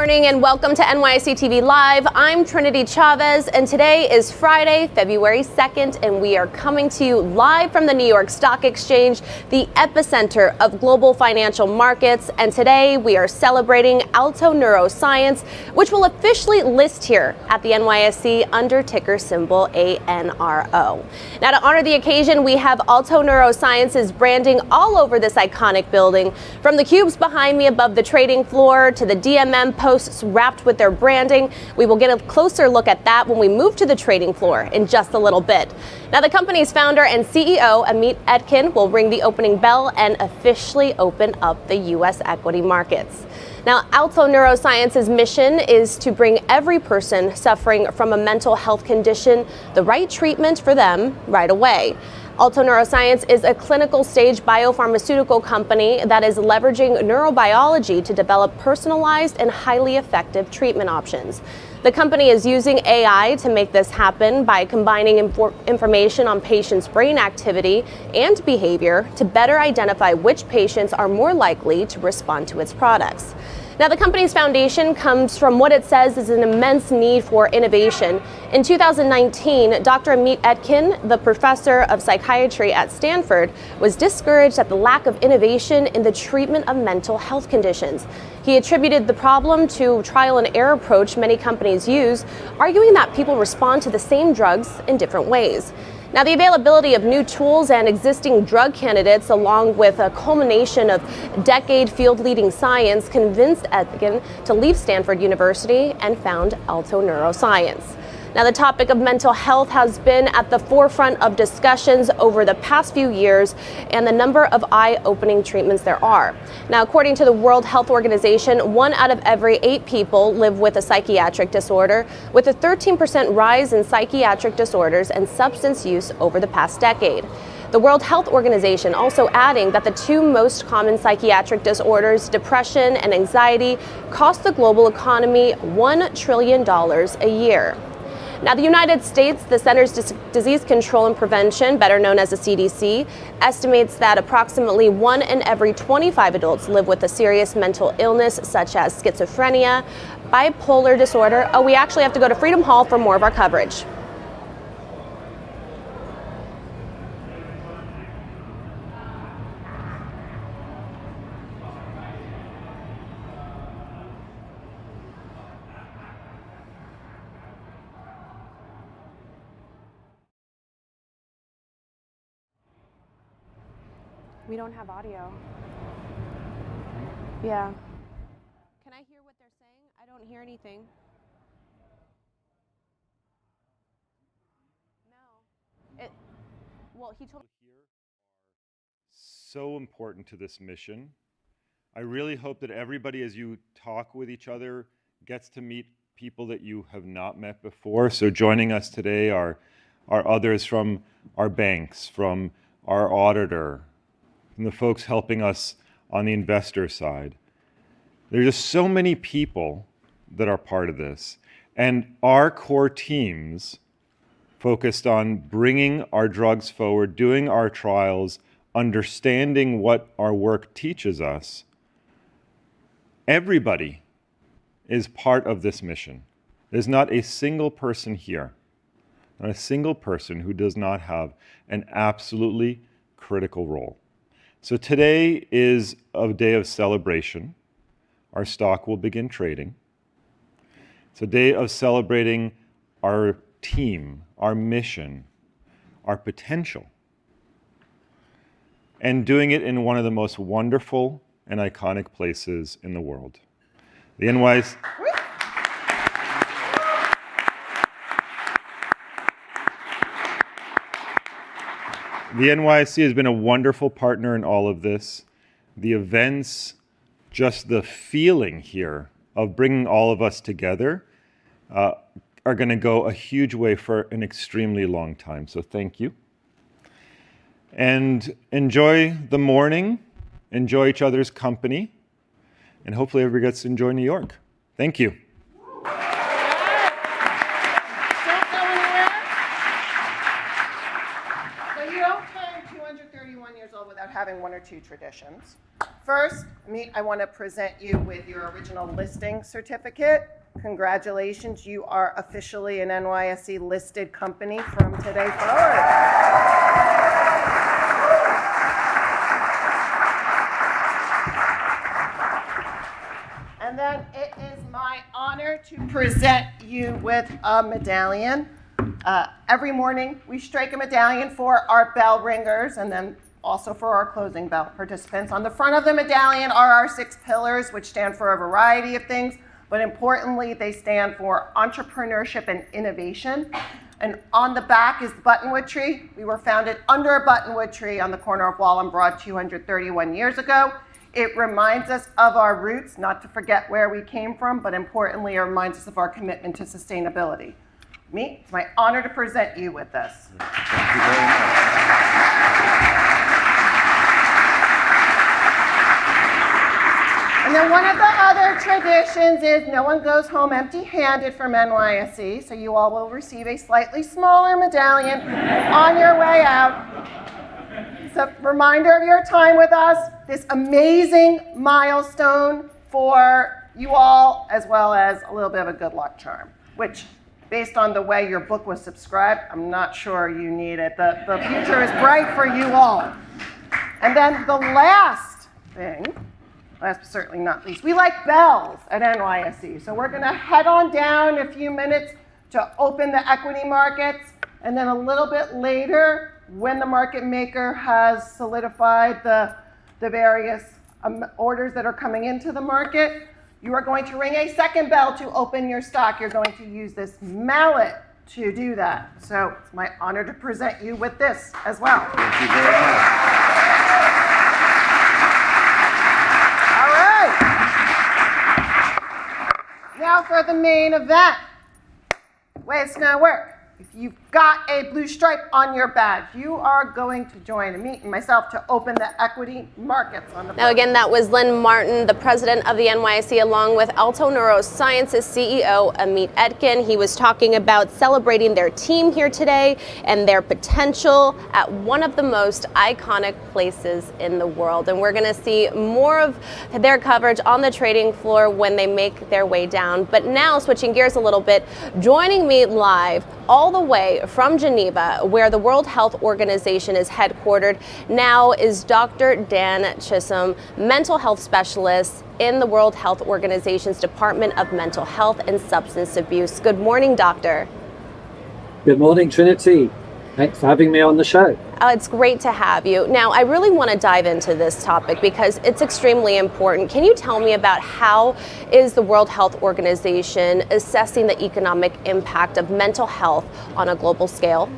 morning and welcome to NYSE TV Live. I'm Trinity Chavez and today is Friday, February 2nd, and we are coming to you live from the New York Stock Exchange, the epicenter of global financial markets. And today we are celebrating Alto Neuroscience, which will officially list here at the NYSE under ticker symbol ANRO. Now, to honor the occasion, we have Alto Neuroscience's branding all over this iconic building, from the cubes behind me above the trading floor to the DMM posts wrapped with their branding. We will get a closer look at that when we move to the trading floor in just a little bit. Now, the company's founder and CEO, Amit Etkin, will ring the opening bell and officially open up the U.S. equity markets. Now, Alto Neuroscience's mission is to bring every person suffering from a mental health condition the right treatment for them right away. Alto Neuroscience is a clinical stage biopharmaceutical company that is leveraging neurobiology to develop personalized and highly effective treatment options. The company is using AI to make this happen by combining information on patients' brain activity and behavior to better identify which patients are more likely to respond to its products. Now, the company's foundation comes from what it says is an immense need for innovation. In 2019, Dr. Amit Etkin, the professor of psychiatry at Stanford, was discouraged at the lack of innovation in the treatment of mental health conditions. He attributed the problem to a trial and error approach many companies use, arguing that people respond to the same drugs in different ways. Now, the availability of new tools and existing drug candidates, along with a culmination of decade field-leading science, convinced Etkin to leave Stanford University and found Alto Neuroscience. Now, the topic of mental health has been at the forefront of discussions over the past few years and the number of eye-opening treatments there are. Now, according to the World Health Organization, 1 out of every 8 people live with a psychiatric disorder, with a 13% rise in psychiatric disorders and substance use over the past decade. The World Health Organization also adding that the 2 most common psychiatric disorders, depression and anxiety, cost the global economy $1 trillion a year. Now, the United States, the Centers for Disease Control and Prevention, better known as the CDC, estimates that approximately 1 in every 25 adults live with a serious mental illness such as schizophrenia, bipolar disorder. Oh, we actually have to go to Freedom Hall for more of our coverage. We don't have audio. Yeah. Can I hear what they're saying? I don't hear anything. No. Well, he told me. Here are so important to this mission. I really hope that everybody, as you talk with each other, gets to meet people that you have not met before. So joining us today are others from our banks, from our auditor, from the folks helping us on the investor side. There's just so many people that are part of this. And our core teams focused on bringing our drugs forward, doing our trials, understanding what our work teaches us. Everybody is part of this mission. There's not a single person here, not a single person who does not have an absolutely critical role. So today is a day of celebration. Our stock will begin trading. It's a day of celebrating our team, our mission, our potential, and doing it in one of the most wonderful and iconic places in the world. The NYSE. The NYSE has been a wonderful partner in all of this. The events, just the feeling here of bringing all of us together are going to go a huge way for an extremely long time. So thank you. And enjoy the morning, enjoy each other's company, and hopefully everybody gets to enjoy New York. Thank you. So you don't turn 231 years old without having 1 or 2 traditions. First, I want to present you with your original listing certificate. Congratulations, you are officially an NYSE listed company from today forward. And then it is my honor to present you with a medallion. Every morning we strike a medallion for our bell ringers and then also for our closing bell participants. On the front of the medallion are our 6 pillars, which stand for a variety of things, but importantly, they stand for entrepreneurship and innovation. And on the back is the buttonwood tree. We were founded under a buttonwood tree on the corner of Wall and Broad 231 years ago. It reminds us of our roots, not to forget where we came from, but importantly, it reminds us of our commitment to sustainability. It's my honor to present you with this. Thank you very much. And then one of the other traditions is no one goes home empty-handed from NYSE, so you all will receive a slightly smaller medallion on your way out. It's a reminder of your time with us, this amazing milestone for you all, as well as a little bit of a good luck charm, which, based on the way your book was subscribed, I'm not sure you need it. The future is bright for you all. And then the last thing, last but certainly not least, we like bells at NYSE. So we're going to head on down in a few minutes to open the equity markets. And then a little bit later, when the market maker has solidified the various orders that are coming into the market, you are going to ring a second bell to open your stock. You're going to use this mallet to do that. So it's my honor to present you with this as well. Thank you very much. Now for the main event. The way it's going to work. If you've got a blue stripe on your badge, you are going to join me and myself to open the equity markets on the board. Now again, that was Lynn Martin, the president of the NYSE, along with Alto Neuroscience's CEO, Amit Etkin. He was talking about celebrating their team here today and their potential at one of the most iconic places in the world. And we're going to see more of their coverage on the trading floor when they make their way down. But now, switching gears a little bit, joining me live all the way from Geneva, where the World Health Organization is headquartered, now is Dr. Dan Chisholm, mental health specialist in the World Health Organization's Department of Mental Health and Substance Abuse. Good morning, doctor. Good morning, Trinity. Thanks for having me on the show. It's great to have you. Now, I really want to dive into this topic because it's extremely important. Can you tell me about how is the World Health Organization assessing the economic impact of mental health on a global scale?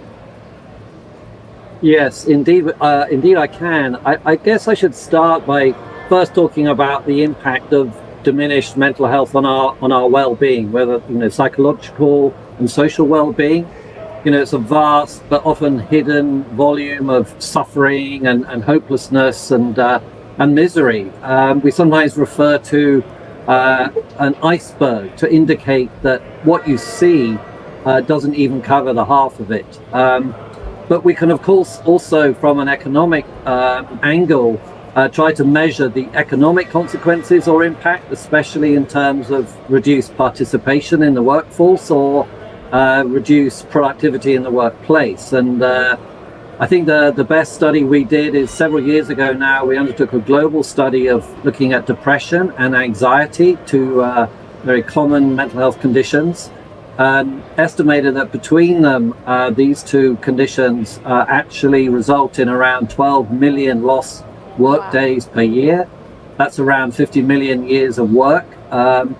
Yes, indeed I can. I guess I should start by first talking about the impact of diminished mental health on our well-being, whether psychological and social well-being. It's a vast but often hidden volume of suffering and hopelessness and misery. We sometimes refer to an iceberg to indicate that what you see doesn't even cover the half of it. But we can, of course, also from an economic angle, try to measure the economic consequences or impact, especially in terms of reduced participation in the workforce or reduce productivity in the workplace. And I think the best study we did is several years ago now. We undertook a global study of looking at depression and anxiety, two very common mental health conditions, and estimated that between them, these two conditions actually result in around 12 million lost work days per year. That's around 50 million years of work. And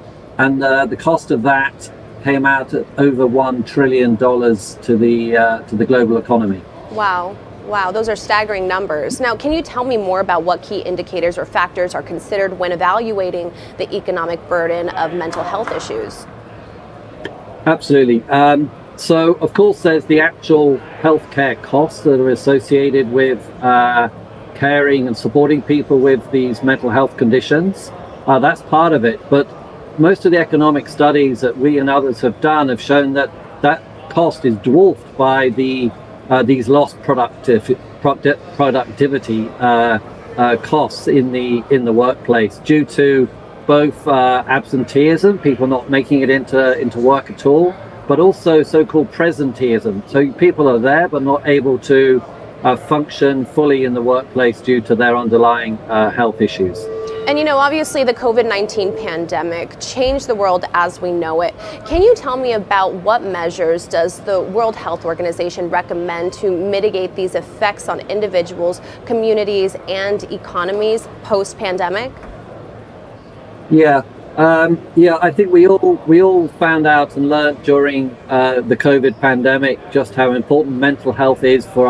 the cost of that came out at over $1 trillion to the global economy. Wow. Wow, those are staggering numbers. Now, can you tell me more about what key indicators or factors are considered when evaluating the economic burden of mental health issues? Absolutely. So, of course, there's the actual healthcare costs that are associated with caring and supporting people with these mental health conditions. That's part of it. But most of the economic studies that we and others have done have shown that that cost is dwarfed by these lost productivity costs in the workplace due to both absenteeism, people not making it into work at all, but also so-called presenteeism. So people are there but not able to function fully in the workplace due to their underlying health issues. And obviously the COVID-19 pandemic changed the world as we know it. Can you tell me about what measures does the World Health Organization recommend to mitigate these effects on individuals, communities, and economies post-pandemic? Yeah, I think we all found out and learned during the COVID pandemic just how important mental health is for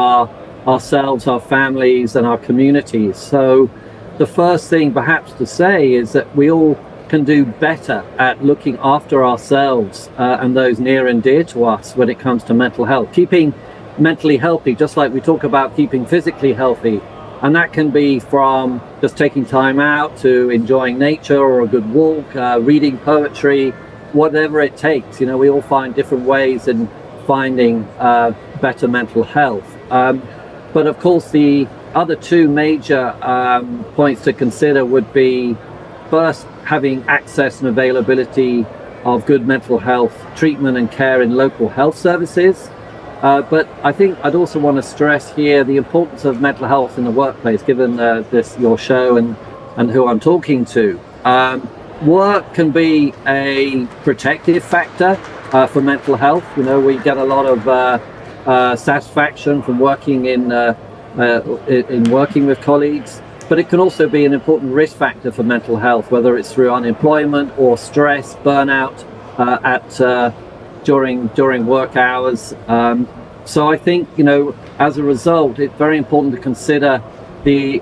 ourselves, our families, and our communities. So the first thing perhaps to say is that we all can do better at looking after ourselves and those near and dear to us when it comes to mental health. Keeping mentally healthy, just like we talk about keeping physically healthy, and that can be from just taking time out to enjoying nature or a good walk, reading poetry, whatever it takes. We all find different ways in finding better mental health. But of course, the other two major points to consider would be, first, having access and availability of good mental health treatment and care in local health services. But I think I'd also want to stress here the importance of mental health in the workplace, given your show and who I'm talking to. Work can be a protective factor for mental health. We get a lot of satisfaction from working in working with colleagues, but it can also be an important risk factor for mental health, whether it's through unemployment or stress, burnout during work hours. So I think, as a result, it's very important to consider the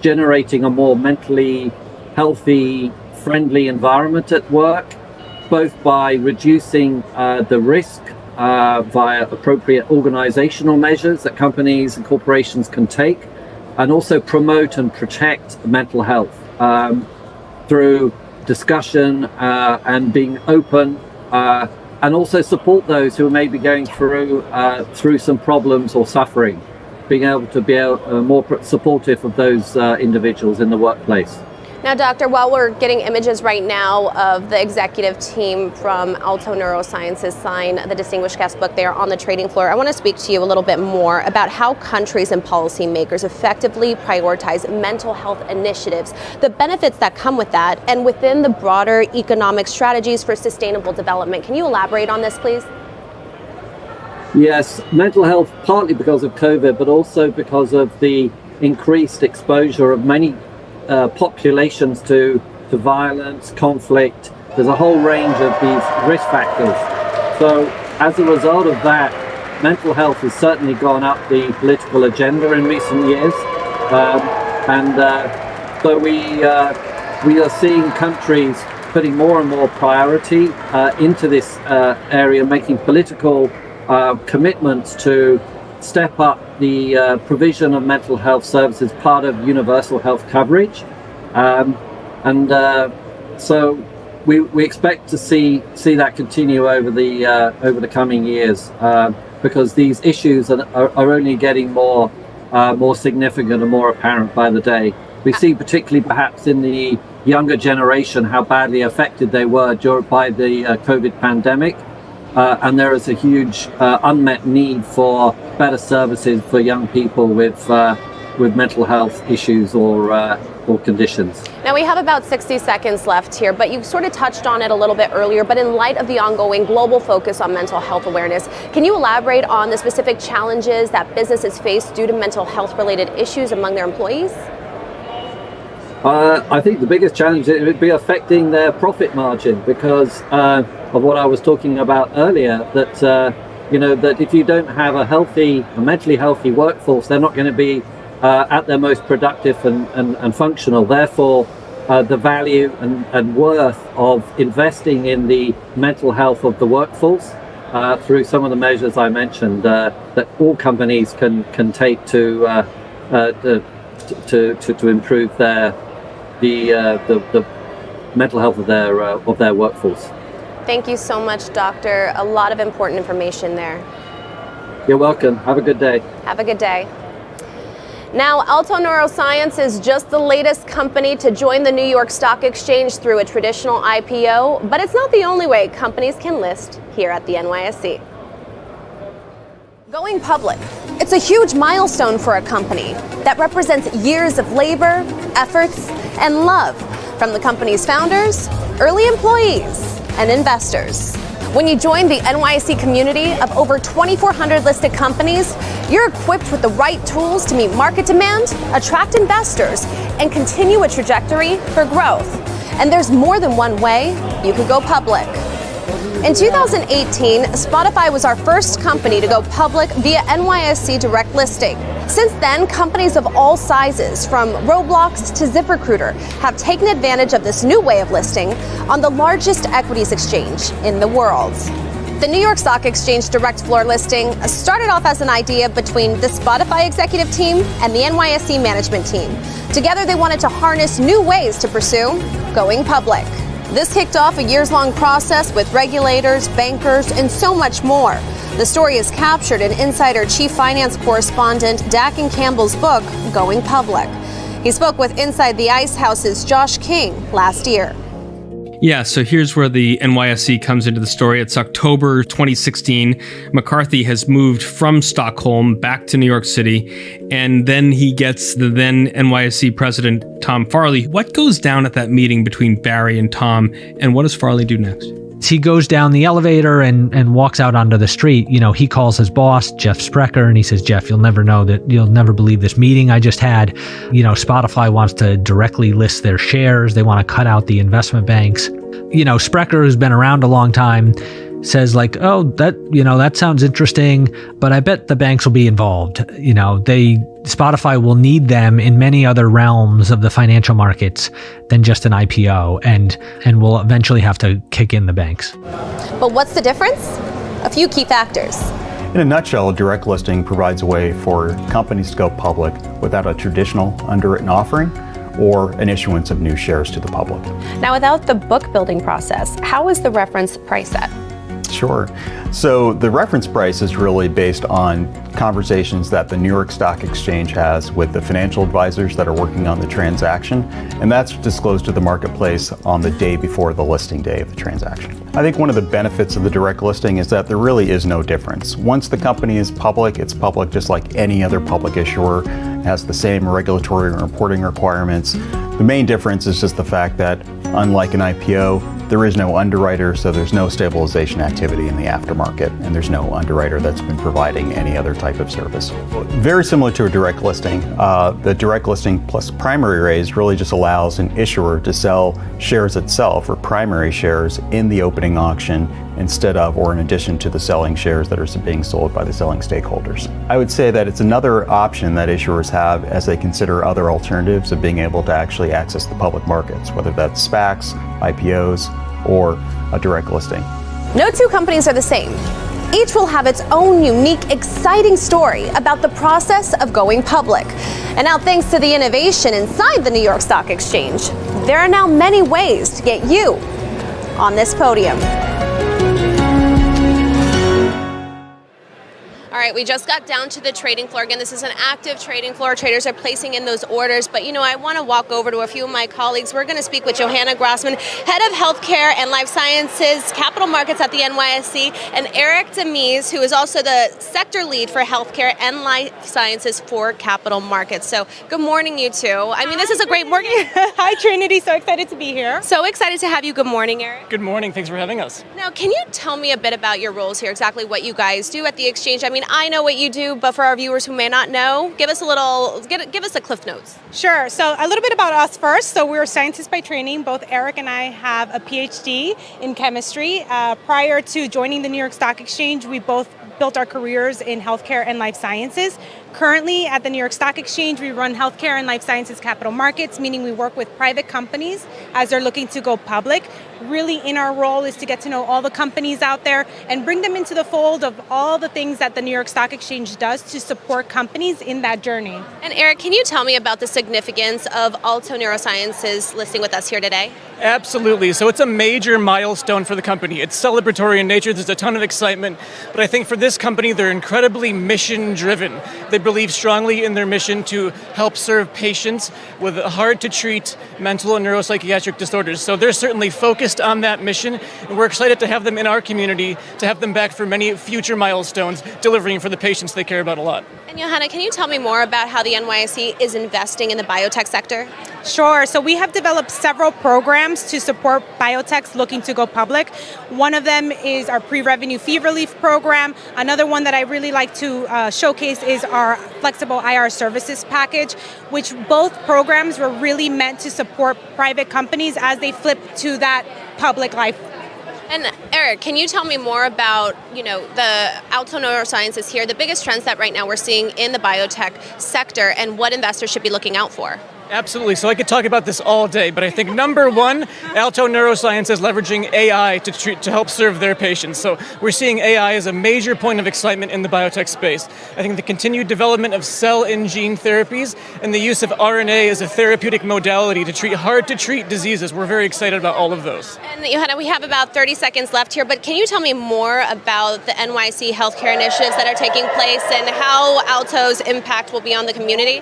generating a more mentally healthy, friendly environment at work, both by reducing the risk via appropriate organizational measures that companies and corporations can take, and also promote and protect mental health through discussion and being open, and also support those who may be going through some problems or suffering, being able to be more supportive of those individuals in the workplace. Now, Doctor, while we're getting images right now of the executive team from Alto Neuroscience's sign the Distinguished Guest Book there on the trading floor, I want to speak to you a little bit more about how countries and policymakers effectively prioritize mental health initiatives, the benefits that come with that, and within the broader economic strategies for sustainable development. Can you elaborate on this, please? Yes, mental health, partly because of COVID, but also because of the increased exposure of many populations to violence, conflict. There's a whole range of these risk factors. So as a result of that, mental health has certainly gone up the political agenda in recent years. So we are seeing countries putting more and more priority into this area, making political commitments to step up the provision of mental health services, part of universal health coverage, so we expect to see that continue over the coming years, because these issues are only getting more significant and more apparent by the day. We see, particularly perhaps in the younger generation, how badly affected they were by the COVID pandemic. And there is a huge unmet need for better services for young people with mental health issues or conditions. Now we have about 60 seconds left here, but you sort of touched on it a little bit earlier, but in light of the ongoing global focus on mental health awareness, can you elaborate on the specific challenges that businesses face due to mental health related issues among their employees? I think the biggest challenge would be affecting their profit margin, because of what I was talking about earlier, that that if you don't have a mentally healthy workforce, they're not going to be at their most productive and functional. Therefore, the value and worth of investing in the mental health of the workforce through some of the measures I mentioned that all companies can take to improve the mental health of their workforce. Thank you so much, Doctor. A lot of important information there. You're welcome. Have a good day. Have a good day. Now, Alto Neuroscience is just the latest company to join the New York Stock Exchange through a traditional IPO, but it's not the only way companies can list here at the NYSE. Going public. It's a huge milestone for a company that represents years of labor, efforts, and love from the company's founders, early employees, and investors. When you join the NYSE community of over 2,400 listed companies, you're equipped with the right tools to meet market demand, attract investors, and continue a trajectory for growth. And there's more than one way you could go public. In 2018, Spotify was our first company to go public via NYSE direct listing. Since then, companies of all sizes, from Roblox to ZipRecruiter, have taken advantage of this new way of listing on the largest equities exchange in the world. The New York Stock Exchange direct floor listing started off as an idea between the Spotify executive team and the NYSE management team. Together, they wanted to harness new ways to pursue going public. This kicked off a years-long process with regulators, bankers, and so much more. The story is captured in Insider Chief Finance Correspondent Dakin Campbell's book, Going Public. He spoke with Inside the Ice House's Josh King last year. Yeah, so here's where the NYSE comes into the story. It's October 2016. McCarthy has moved from Stockholm back to New York City, and then he gets the then NYSE president, Tom Farley. What goes down at that meeting between Barry and Tom, and what does Farley do next? He goes down the elevator and walks out onto the street. You know, he calls his boss, Jeff Sprecher, and he says, Jeff, you'll never believe this meeting I just had. You know, Spotify wants to directly list their shares. They want to cut out the investment banks. You know, Sprecher, who's been around a long time, says like, oh, that sounds interesting, but I bet the banks will be involved. You know, Spotify will need them in many other realms of the financial markets than just an IPO, and will eventually have to kick in the banks. But what's the difference? A few key factors. In a nutshell, direct listing provides a way for companies to go public without a traditional underwritten offering or an issuance of new shares to the public. Now, without the book building process, how is the reference price set? Sure. So the reference price is really based on conversations that the New York Stock Exchange has with the financial advisors that are working on the transaction, and that's disclosed to the marketplace on the day before the listing day of the transaction. I think one of the benefits of the direct listing is that there really is no difference. Once the company is public, it's public just like any other public issuer. It has the same regulatory and reporting requirements. The main difference is just the fact that, unlike an IPO, there is no underwriter, so there's no stabilization activity in the aftermarket, and there's no underwriter that's been providing any other type of service. Very similar to a direct listing, the direct listing plus primary raise really just allows an issuer to sell shares itself, or primary shares, in the opening auction instead of or in addition to the selling shares that are being sold by the selling stakeholders. I would say that it's another option that issuers have as they consider other alternatives of being able to actually access the public markets, whether that's SPACs, IPOs, or a direct listing. No two companies are the same. Each will have its own unique, exciting story about the process of going public. And now, thanks to the innovation inside the New York Stock Exchange, there are now many ways to get you on this podium. All right, we just got down to the trading floor. Again, this is an active trading floor. Traders are placing in those orders. But, I want to walk over to a few of my colleagues. We're going to speak with Johanna Grossman, Head of Healthcare and Life Sciences Capital Markets at the NYSE, and Eric Demise, who is also the sector lead for Healthcare and Life Sciences for Capital Markets. So good morning, you two. This is a great morning. Hi, Trinity. So excited to be here. So excited to have you. Good morning, Eric. Good morning. Thanks for having us. Now, can you tell me a bit about your roles here, exactly what you guys do at the exchange? I know what you do, but for our viewers who may not know, give us a Cliff Notes. Sure. So a little bit about us first. So we're scientists by training. Both Eric and I have a PhD in chemistry. Prior to joining the New York Stock Exchange, we both built our careers in healthcare and life sciences. Currently at the New York Stock Exchange, we run healthcare and life sciences capital markets, meaning we work with private companies as they're looking to go public. Really, in our role is to get to know all the companies out there and bring them into the fold of all the things that the New York Stock Exchange does to support companies in that journey. And Eric, can you tell me about the significance of Alto Neuroscience's listing with us here today? Absolutely. So it's a major milestone for the company. It's celebratory in nature. There's a ton of excitement. But I think for this company, they're incredibly mission-driven. They believe strongly in their mission to help serve patients with hard-to-treat mental and neuropsychiatric disorders. So they're certainly focused on that mission, and we're excited to have them in our community, to have them back for many future milestones, delivering for the patients they care about a lot. And Johanna, can you tell me more about how the NYSE is investing in the biotech sector? Sure. So we have developed several programs to support biotechs looking to go public. One of them is our pre-revenue fee relief program. Another one that I really like to showcase is our flexible IR services package, which both programs were really meant to support private companies as they flip to that public life. And Eric, can you tell me more about, the Alto Neuroscience is here, the biggest trends that right now we're seeing in the biotech sector and what investors should be looking out for? Absolutely. So I could talk about this all day, but I think number one, Alto Neuroscience is leveraging AI to help serve their patients. So we're seeing AI as a major point of excitement in the biotech space. I think the continued development of cell and gene therapies and the use of RNA as a therapeutic modality to treat hard-to-treat diseases. We're very excited about all of those. And Johanna, we have about 30 seconds left here, but can you tell me more about the NYC healthcare initiatives that are taking place and how Alto's impact will be on the community?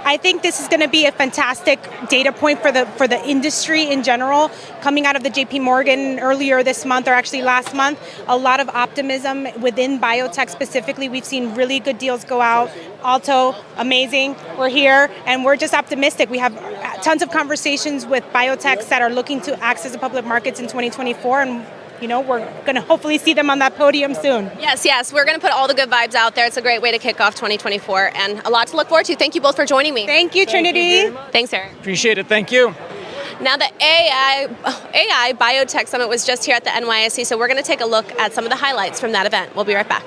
I think this is going to be a fantastic data point for the industry in general. Coming out of the JP Morgan earlier this month, or actually last month, a lot of optimism within biotech specifically. We've seen really good deals go out. Alto, amazing. We're here, and we're just optimistic. We have tons of conversations with biotechs that are looking to access the public markets in 2024, and we're going to hopefully see them on that podium soon. Yes. We're going to put all the good vibes out there. It's a great way to kick off 2024 and a lot to look forward to. Thank you both for joining me. Thank you, Trinity. Thanks, Eric. Appreciate it. Thank you. Now, the AI Biotech Summit was just here at the NYSE, so we're going to take a look at some of the highlights from that event. We'll be right back.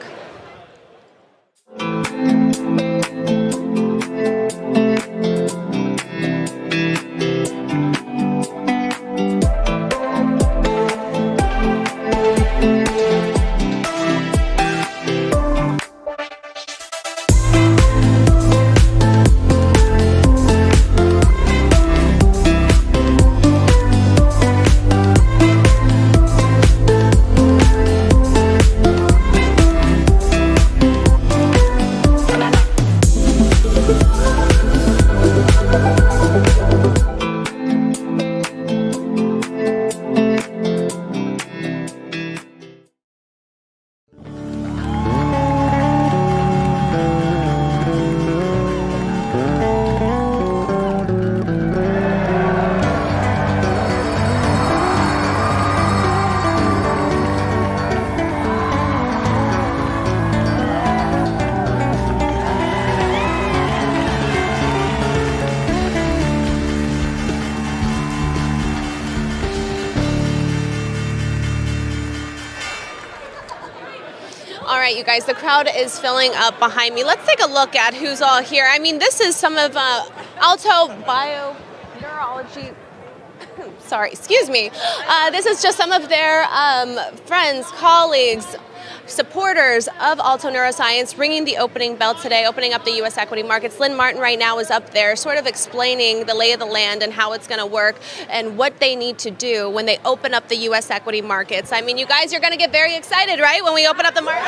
All right, you guys, the crowd is filling up behind me. Let's take a look at who's all here. I mean, this is some of Alto Bioneurology. Sorry, excuse me. This is just some of their friends, colleagues, supporters of Alto Neuroscience ringing the opening bell today, opening up the U.S. equity markets. Lynn Martin right now is up there sort of explaining the lay of the land and how it's going to work and what they need to do when they open up the U.S. equity markets. I mean, you guys are going to get very excited, right, when we open up the market?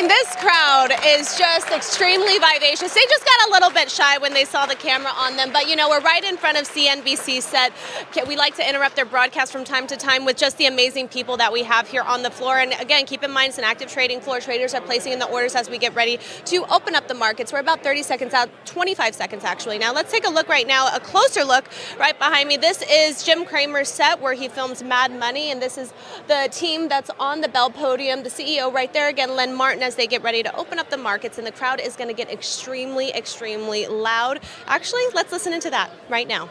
This crowd is just extremely vivacious. They just got a little bit shy when they saw the camera on them, but we're right in front of CNBC's set. We like to interrupt their broadcast from time to time with just the amazing people that we have here on the floor. And again, keep in mind, it's an active trading floor. Traders are placing in the orders as we get ready to open up the markets. We're about 30 seconds out, 25 seconds actually. Now let's take a look right now, a closer look right behind me. This is Jim Cramer's set where he films Mad Money, and this is the team that's on the bell podium, the CEO right there, again, Lynn Martin, as they get ready to open up the markets, and the crowd is going to get extremely, extremely loud. Actually, let's listen into that right now.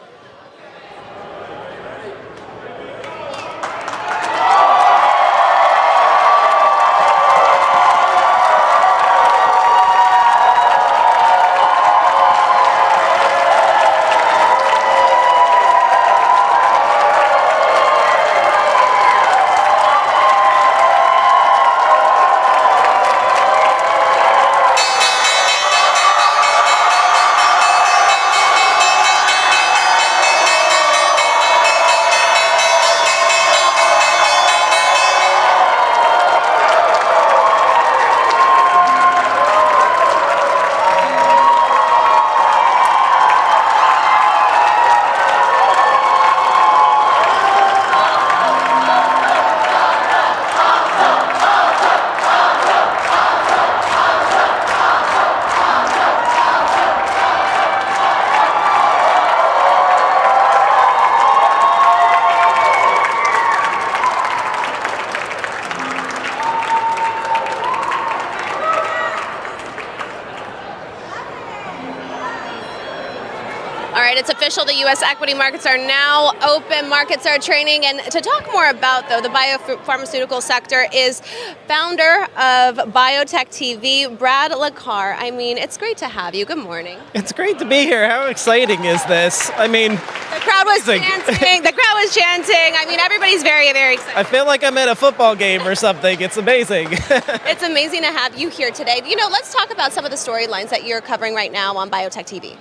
it's official. The U.S. equity markets are now open. Markets are trading. And to talk more about, though, the biopharmaceutical sector is founder of Biotech TV, Brad LaCar. I mean, it's great to have you. Good morning. It's great to be here. How exciting is this? I mean, the crowd was chanting. The crowd was chanting. I mean, everybody's very, very excited. I feel like I'm at a football game or something. It's amazing. It's amazing to have you here today. You know, let's talk about some of the storylines that you're covering right now on Biotech TV.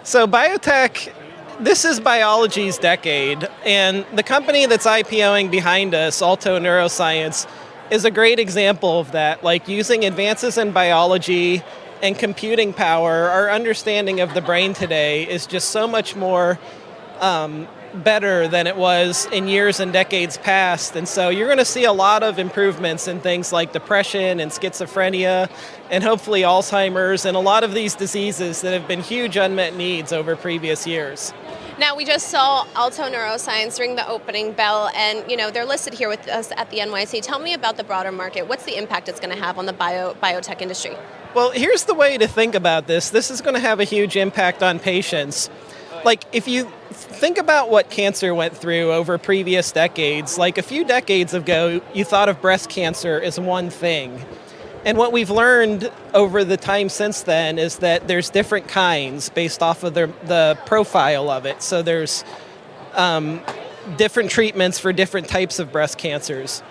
So biotech, this is biology's decade, and the company that's IPOing behind us, Alto Neuroscience, is a great example of that. Like using advances in biology and computing power, our understanding of the brain today is just so much more better than it was in years and decades past. And so you're going to see a lot of improvements in things like depression and schizophrenia and hopefully Alzheimer's and a lot of these diseases that have been huge unmet needs over previous years. Now, we just saw Alto Neuroscience ring the opening bell, and you know they're listed here with us at the NYSE. Tell me about the broader market. What's the impact it's going to have on the biotech industry? Well, here's the way to think about this. This is going to have a huge impact on patients. Like, if you think about what cancer went through over previous decades, like a few decades ago, you thought of breast cancer as one thing. And what we've learned over the time since then is that there's different kinds based off of the profile of it. So there's different treatments for different types of breast cancers.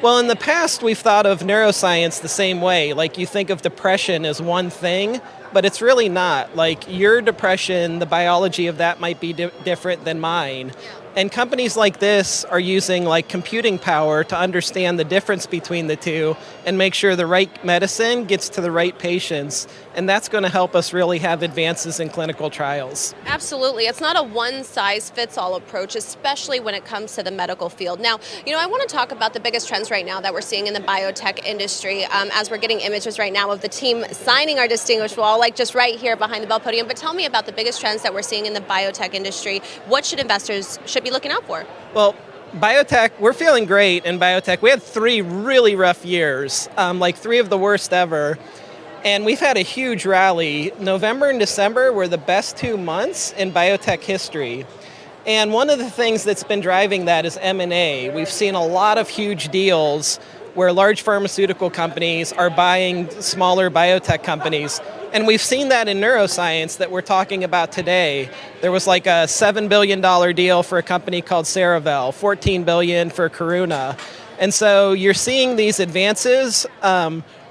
Well, in the past, we've thought of neuroscience the same way. Like, you think of depression as one thing, but it's really not. Like, your depression, the biology of that might be different than mine. And companies like this are using like computing power to understand the difference between the two and make sure the right medicine gets to the right patients. And that's going to help us really have advances in clinical trials. Absolutely. It's not a one-size-fits-all approach, especially when it comes to the medical field. Now, you know, I want to talk about the biggest trends right now that we're seeing in the biotech industry as we're getting images right now of the team signing our distinguished wall, like just right here behind the Bell podium. But tell me about the biggest trends that we're seeing in the biotech industry. What should investors be looking out for? Well, biotech, we're feeling great in biotech. We had 3 really rough years, like 3 of the worst ever. And we've had a huge rally. November and December were the best 2 months in biotech history. And one of the things that's been driving that is M&A. We've seen a lot of huge deals where large pharmaceutical companies are buying smaller biotech companies. And we've seen that in neuroscience that we're talking about today. There was like a $7 billion deal for a company called Cerevel, $14 billion for Karuna. And so you're seeing these advances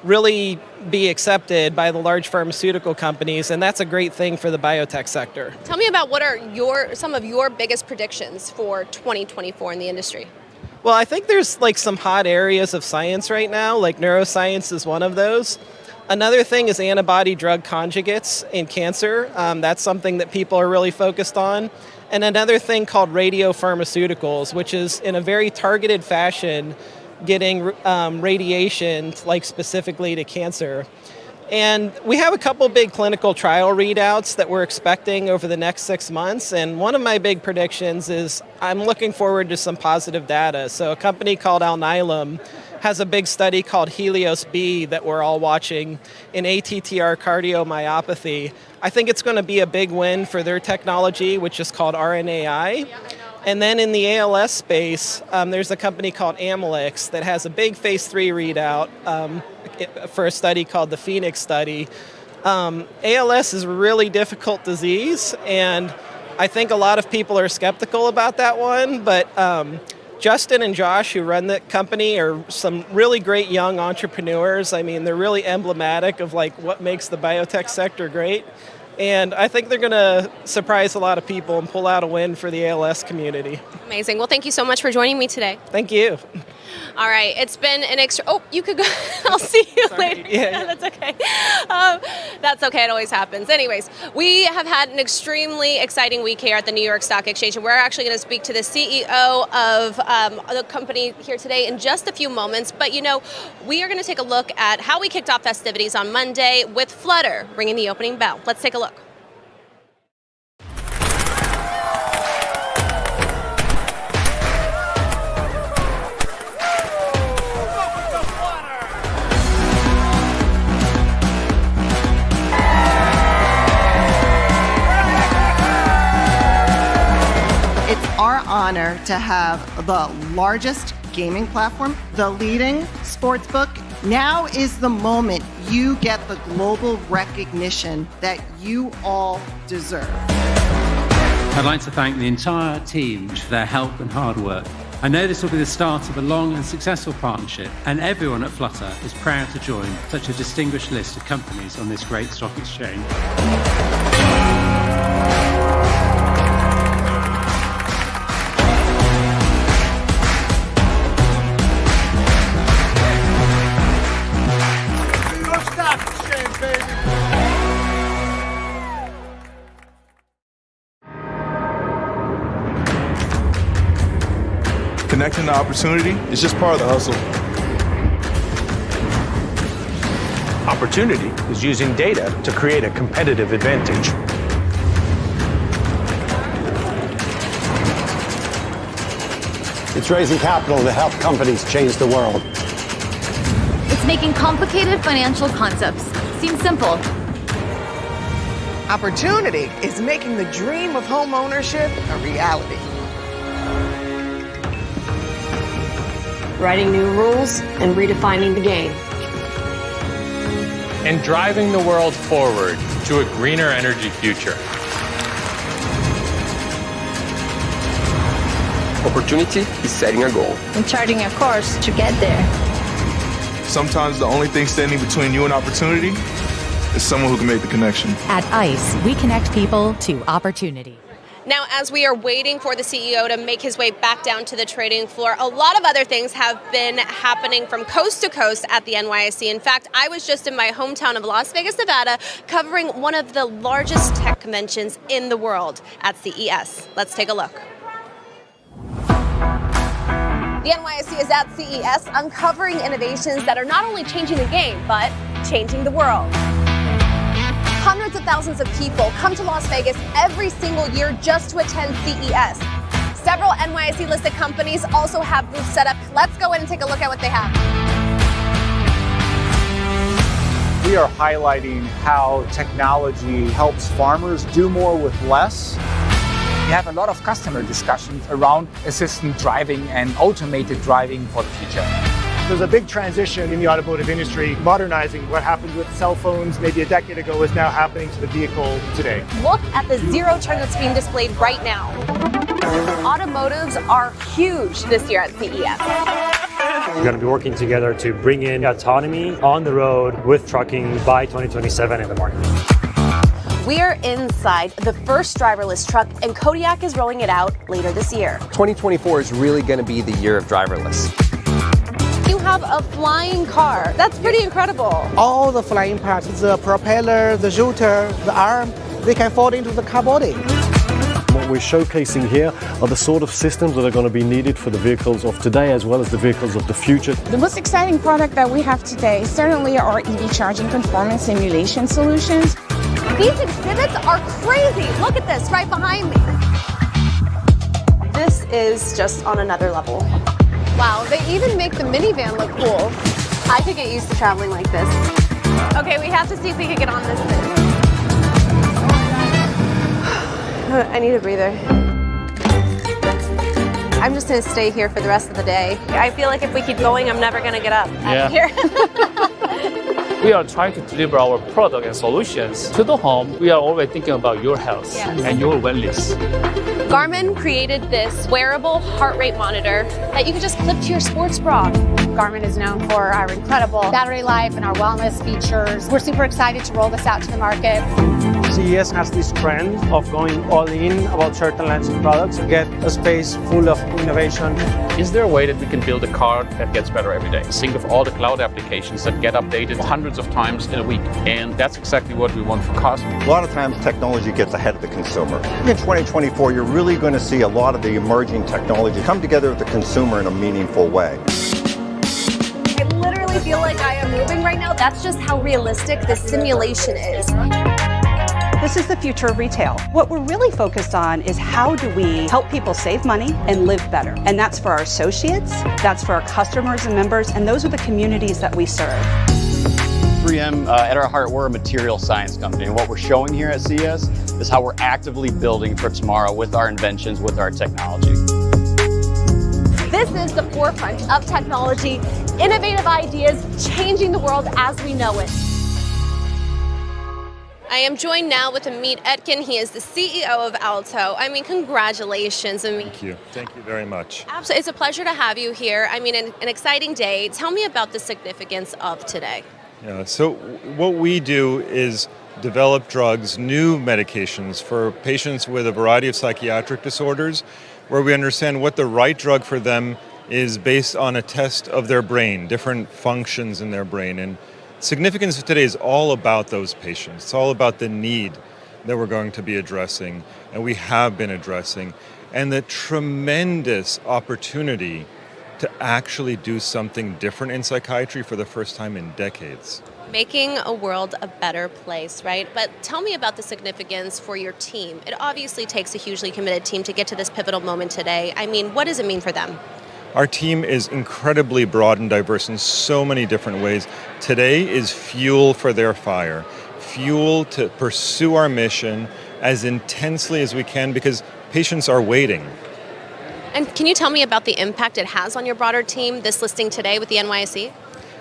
really be accepted by the large pharmaceutical companies, and that's a great thing for the biotech sector. Tell me about what are some of your biggest predictions for 2024 in the industry? Well, I think there's like some hot areas of science right now, like neuroscience is one of those. Another thing is antibody drug conjugates in cancer. That's something that people are really focused on. And another thing called radiopharmaceuticals, which is in a very targeted fashion getting radiation, like specifically to cancer. And we have a couple big clinical trial readouts that we're expecting over the next 6 months. And one of my big predictions is I'm looking forward to some positive data. So a company called Alnylam has a big study called Helios B that we're all watching in ATTR cardiomyopathy. I think it's going to be a big win for their technology, which is called RNAi. And then in the ALS space, there's a company called Amylyx that has a big phase 3 readout for a study called the Phoenix study. ALS is a really difficult disease, and I think a lot of people are skeptical about that one, but Justin and Josh, who run the company, are some really great young entrepreneurs. I mean, they're really emblematic of like what makes the biotech sector great. And I think they're going to surprise a lot of people and pull out a win for the ALS community. Amazing. Well, thank you so much for joining me today. Thank you. All right. It's been an extra... Oh, you could go. I'll see you later. Yeah. That's okay. That's okay. It always happens. Anyways, we have had an extremely exciting week here at the New York Stock Exchange, and we're actually going to speak to the CEO of the company here today in just a few moments. But, you know, we are going to take a look at how we kicked off festivities on Monday with Flutter ringing the opening bell. Let's take a look. honor to have the largest gaming platform, the leading sportsbook. Now is the moment you get the global recognition that you all deserve. I'd like to thank the entire team for their help and hard work. I know this will be the start of a long and successful partnership, and everyone at Flutter is proud to join such a distinguished list of companies on this great stock exchange. Connecting to opportunity is just part of the hustle. Opportunity is using data to create a competitive advantage. It's raising capital to help companies change the world. It's making complicated financial concepts seem simple. Opportunity is making the dream of home ownership a reality. Writing new rules and redefining the game. And driving the world forward to a greener energy future. Opportunity is setting a goal. And charting a course to get there. Sometimes the only thing standing between you and opportunity is someone who can make the connection. At ICE, we connect people to opportunity. Now, as we are waiting for the CEO to make his way back down to the trading floor, a lot of other things have been happening from coast to coast at the NYSE. In fact, I was just in my hometown of Las Vegas, Nevada, covering one of the largest tech conventions in the world at CES. Let's take a look. The NYSE is at CES, uncovering innovations that are not only changing the game, but changing the world. Hundreds of thousands of people come to Las Vegas every single year just to attend CES. Several NYSE-listed companies also have booths set up. Let's go in and take a look at what they have. We are highlighting how technology helps farmers do more with less. We have a lot of customer discussions around assistant driving and automated driving for the future. There's a big transition in the automotive industry. Modernizing what happened with cell phones maybe a decade ago is now happening to the vehicle today. Look at the zero turn that's being displayed right now. Automotives are huge this year at CES. We're going to be working together to bring in autonomy on the road with trucking by 2027 in the market. We're inside the first driverless truck, and Kodiak is rolling it out later this year. 2024 is really going to be the year of driverless. You have a flying car. That's pretty incredible. All the flying parts, the propeller, the rotor, the arm, they can fall into the car body. What we're showcasing here are the sort of systems that are going to be needed for the vehicles of today as well as the vehicles of the future. The most exciting product that we have today certainly are EV charging performance simulation solutions. These exhibits are crazy. Look at this right behind me. This is just on another level. Wow, they even make the minivan look cool. I could get used to traveling like this. Okay, we have to see if we can get on this thing. I need a breather. I'm just gonna stay here for the rest of the day. I feel like if we keep going, I'm never gonna get up out of here. We are trying to deliver our product and solutions to the home. We are always thinking about your health and your wellness. Garmin created this wearable heart rate monitor that you can just clip to your sports bra. Garmin is known for our incredible battery life and our wellness features. We're super excited to roll this out to the market. CES has this trend of going all in about certain lines of products, get a space full of innovation. Is there a way that we can build a car that gets better every day? Think of all the cloud applications that get updated hundreds of times in a week. And that's exactly what we want for cars. A lot of times technology gets ahead of the consumer. In 2024, you're really going to see a lot of the emerging technology come together with the consumer in a meaningful way. I literally feel like I am moving right now. That's just how realistic this simulation is. This is the future of retail. What we're really focused on is how do we help people save money and live better? And that's for our associates, that's for our customers and members, and those are the communities that we serve. 3M, at our heart, we're a material science company. And what we're showing here at CES is how we're actively building for tomorrow with our inventions, with our technology. This is the forefront of technology, innovative ideas changing the world as we know it. I am joined now with Amit Etkin. He is the CEO of Alto. I mean, congratulations, Amit. Thank you. Thank you very much. Absolutely. It's a pleasure to have you here. I mean, an exciting day. Tell me about the significance of today. Yeah, so what we do is develop drugs, new medications for patients with a variety of psychiatric disorders, where we understand what the right drug for them is based on a test of their brain, different functions in their brain. And significance of today is all about those patients. It's all about the need that we're going to be addressing, and we have been addressing, and the tremendous opportunity to actually do something different in psychiatry for the first time in decades. Making a world a better place, right? But tell me about the significance for your team. It obviously takes a hugely committed team to get to this pivotal moment today. I mean, what does it mean for them? Our team is incredibly broad and diverse in so many different ways. Today is fuel for their fire, fuel to pursue our mission as intensely as we can because patients are waiting. And can you tell me about the impact it has on your broader team, this listing today with the NYSE?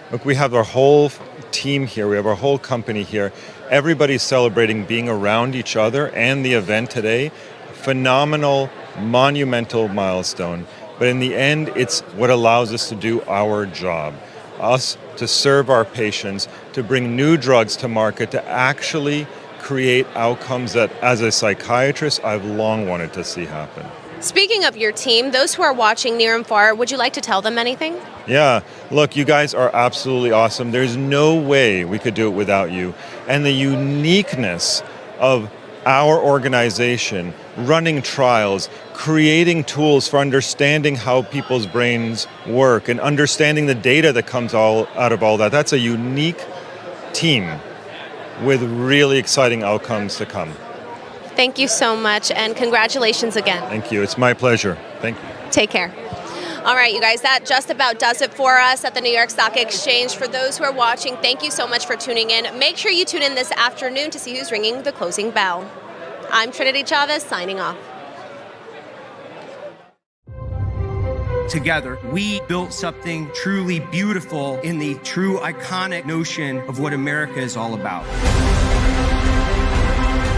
Look, we have our whole team here, we have our whole company here. Everybody's celebrating being around each other and the event today. Phenomenal, monumental milestone. But in the end, it's what allows us to do our job. Us to serve our patients, to bring new drugs to market, to actually create outcomes that, as a psychiatrist, I've long wanted to see happen. Speaking of your team, those who are watching near and far, would you like to tell them anything? Yeah, look, you guys are absolutely awesome. There's no way we could do it without you. And the uniqueness of our organization, running trials, creating tools for understanding how people's brains work and understanding the data that comes out of all that. That's a unique team with really exciting outcomes to come. Thank you so much, and congratulations again. Thank you. It's my pleasure. Thank you. Take care. All right, you guys, that just about does it for us at the New York Stock Exchange. For those who are watching, thank you so much for tuning in. Make sure you tune in this afternoon to see who's ringing the closing bell. I'm Trinity Chavez, signing off. Together, we built something truly beautiful in the true iconic notion of what America is all about.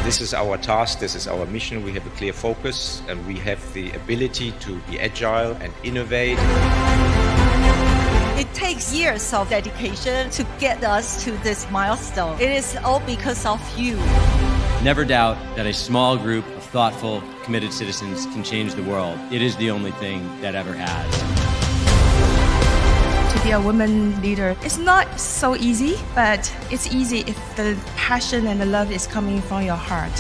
This is our task, this is our mission. We have a clear focus and we have the ability to be agile and innovate. It takes years of dedication to get us to this milestone. It is all because of you. Never doubt that a small group of thoughtful, committed citizens can change the world. It is the only thing that ever has. To be a woman leader, it's not so easy, but it's easy if the passion and the love is coming from your heart.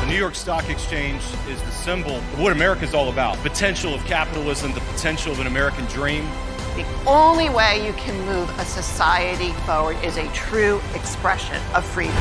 The New York Stock Exchange is the symbol of what America is all about. Potential of capitalism, the potential of an American dream. The only way you can move a society forward is a true expression of freedom.